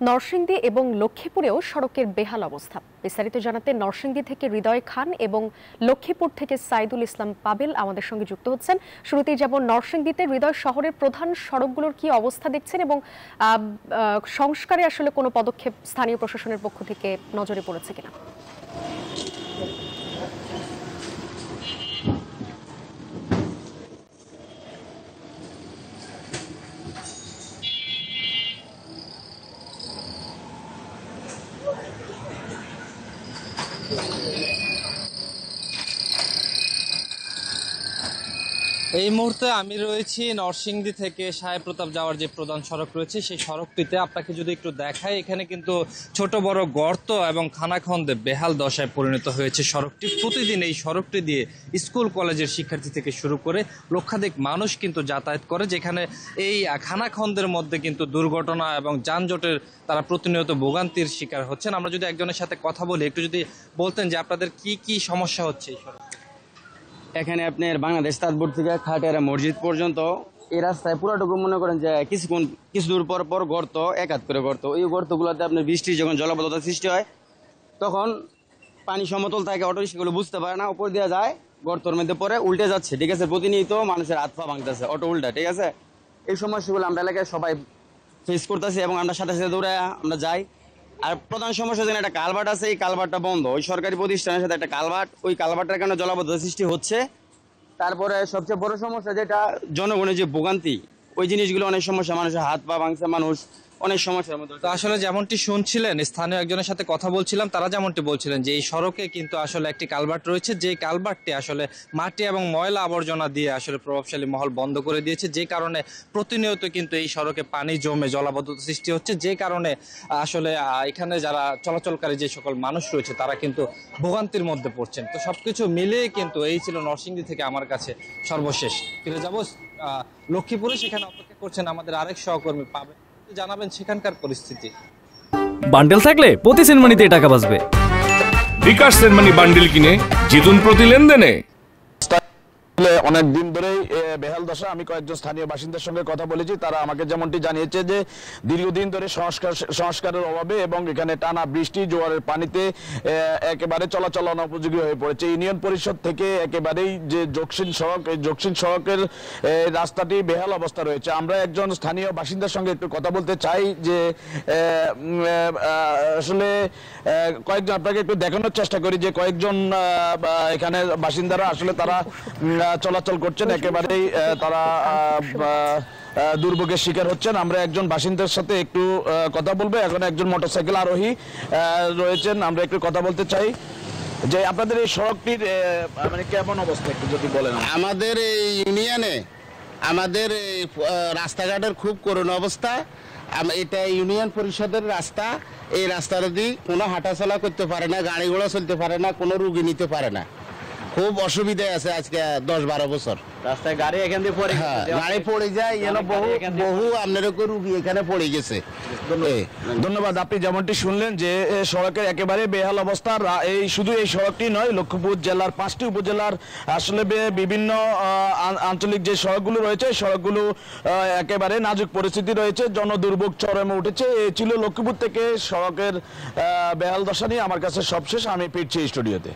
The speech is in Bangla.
নরসিংদী এবং লক্ষ্মীপুরেও সড়কের বেহাল অবস্থা। বিস্তারিত জানাতে নরসিংদী থেকে হৃদয় খান এবং লক্ষ্মীপুর থেকে সাইদুল ইসলাম পাবেল আমাদের সঙ্গে যুক্ত হচ্ছেন। শুরুতেই যাব নরসিংদীতে। হৃদয়, শহরের প্রধান সড়কগুলোর কি অবস্থা দেখছেন এবং সংস্কারে আসলে কোনো পদক্ষেপ স্থানীয় প্রশাসনের পক্ষ থেকে নজরে পড়েছে কিনা? এই মুহূর্তে আমি রয়েছি নরসিংদী থেকে সাহেব প্রতাপ যাওয়ার যে প্রধান সড়ক রয়েছে সেই সড়কটিতে। আপনাকে যদি একটু দেখাই, এখানে কিন্তু ছোট বড় গর্ত এবং খানাখন্দে বেহাল দশায় পরিণত হয়েছে সড়কটি। প্রতিদিন এই সড়কটি দিয়ে স্কুল কলেজের শিক্ষার্থী থেকে শুরু করে লক্ষাধিক মানুষ কিন্তু যাতায়াত করে, যেখানে এই খানাখন্দের মধ্যে কিন্তু দুর্ঘটনা এবং যানজটের তারা প্রতিনিয়ত ভোগান্তির শিকার হচ্ছেন। আমরা যদি একজনের সাথে কথা বলি, একটু যদি বলতেন যে আপনাদের কি কি সমস্যা হচ্ছে এই সড়ক? এখানে আপনার বাংলাদেশ তাজপুর থেকে খাটিয়ারা মসজিদ পর্যন্ত এই রাস্তায় পুরোটুকু মনে করেন যে কিছু দূর পর পর গর্ত, এক হাত করে গর্ত। এই গর্তগুলোতে আপনার বৃষ্টির যখন জলাবদ্ধতা সৃষ্টি হয় তখন পানি সমতল থাকে, অটো রিক্সাগুলো বুঝতে পারে না, উপর দিয়ে যায় গর্তর মধ্যে পরে উল্টে যাচ্ছে। ঠিক আছে, প্রতিনিয়ত মানুষের হাত পা ভাঙতেছে, অটো উল্টা। ঠিক আছে, এই সমস্যাগুলো আমরা এলাকায় সবাই ফেস করতেছি এবং আমরা সাথে সাথে দৌড়ে আমরা যাই। আর প্রধান সমস্যা যেন একটা কালভার্ট আছে, এই কালভার্টটা বন্ধ। ওই সরকারি প্রতিষ্ঠানের সাথে একটা কালভার্ট, ওই কালভার্টের কারণে জলাবদ্ধতা সৃষ্টি হচ্ছে। তারপরে সবচেয়ে বড় সমস্যা যেটা জনগণের যে ভোগান্তি, ওই জিনিসগুলো অনেক সমস্যা, মানুষের হাত পা ভাঙছে, মানুষ অনেক সমস্যার মধ্যে। তো আসলে যেমনটি শুনছিলেন, স্থানীয় একজনের সাথে কথা বলছিলাম, তারা যেমনটি বলছিলেন যে এই সড়কে কিন্তু আসলে একটি কালভার্ট রয়েছে, যে কালভার্টটি আসলে মাটি এবং ময়লা আবর্জনা দিয়ে আসলে প্রভাবশালী মহল বন্ধ করে দিয়েছে, যে কারণে প্রতিনিয়ত কিন্তু এই সড়কে পানি জমে জলাবদ্ধতা সৃষ্টি হচ্ছে, যে কারণে আসলে এখানে যারা চলাচলকারী যে সকল মানুষ রয়েছে তারা কিন্তু ভোগান্তির মধ্যে পড়ছেন। তো সবকিছু মিলিয়ে কিন্তু এই ছিল নরসিংদী থেকে আমার কাছে সর্বশেষ। ফিরে যাবো লক্ষ্মীপুরে, সেখানে অপেক্ষা করছেন আমাদের আরেক সহকর্মী পাবে, জানাবেন সেখানকার পরিস্থিতি। বান্ডেল থাকলে প্রতি সেনমানিতে টাকা বাঁচবে। বিকাশ সেনমানি বান্ডেল কিনে জিতুন প্রতি লেনদেনে। অনেক দিন ধরেই বেহাল দশা। আমি কয়েকজন স্থানীয় বাসিন্দার সঙ্গে কথা বলেছি, তারা আমাকে যেমনটি জানিয়েছে যে দীর্ঘদিন ধরে সংস্কারের অভাবে এবং এখানে টানা বৃষ্টি জোয়ারের পানিতে একেবারে চলাচল অনুপযোগী হয়ে পড়েছে। ইউনিয়ন পরিষদ থেকে একেবারেই যে জকসিন সড়ক, এই জকসিন সড়কের রাস্তাটি বেহাল অবস্থা রয়েছে। আমরা একজন স্থানীয় বাসিন্দার সঙ্গে একটু কথা বলতে চাই যে আসলে কয়েকজন, আপনাকে একটু দেখানোর চেষ্টা করি যে কয়েকজন এখানে বাসিন্দারা আসলে তারা চলাচল করছেন, একেবারেই তারা দুর্ভোগের শিকার হচ্ছেন। আমরা একজন বাসিন্দার সাথে একটু কথা বলবো। এখন একজন মোটরসাইকেল আরোহী রয়েছেন, আমরা একটু কথা বলতে চাই যে আপনাদের এই সড়কটির মানে কেমন অবস্থা একটু যদি বলেন। আমাদের এই ইউনিয়নে আমাদের রাস্তাঘাটের খুব করুণ অবস্থা। এটা ইউনিয়ন পরিষদের রাস্তা, এই রাস্তাটা দিয়ে কোনো হাঁটাচলা করতে পারে না, গাড়ি ঘোড়া চলতে পারে না, কোনো রুগী নিতে পারে না। খুব অসুবিধায় আছে আজকে 10-12 বছর। রাস্তায় গাড়ি এখান দিয়ে পড়ে, গাড়ি পড়ে যায়, বহু আপনার রুগী এখানে পড়ে গেছে। ধন্যবাদ। আপনি যেমনটি শুনলেন যে সড়কের একেবারে বেহাল অবস্থা। এই শুধু এই সড়কটি নয়, লক্ষ্মীপুর জেলার 5টি উপজেলার আসলে বিভিন্ন আঞ্চলিক যে সড়কগুলো রয়েছে, সড়কগুলো একেবারে নাজুক পরিস্থিতি রয়েছে, জনদুর্ভোগ চরমে উঠেছে। এই ছিল লক্ষ্মীপুর থেকে সড়কের বেহাল দশা নিয়ে আমার কাছে সবশেষ। আমি ফিরছি স্টুডিওতে।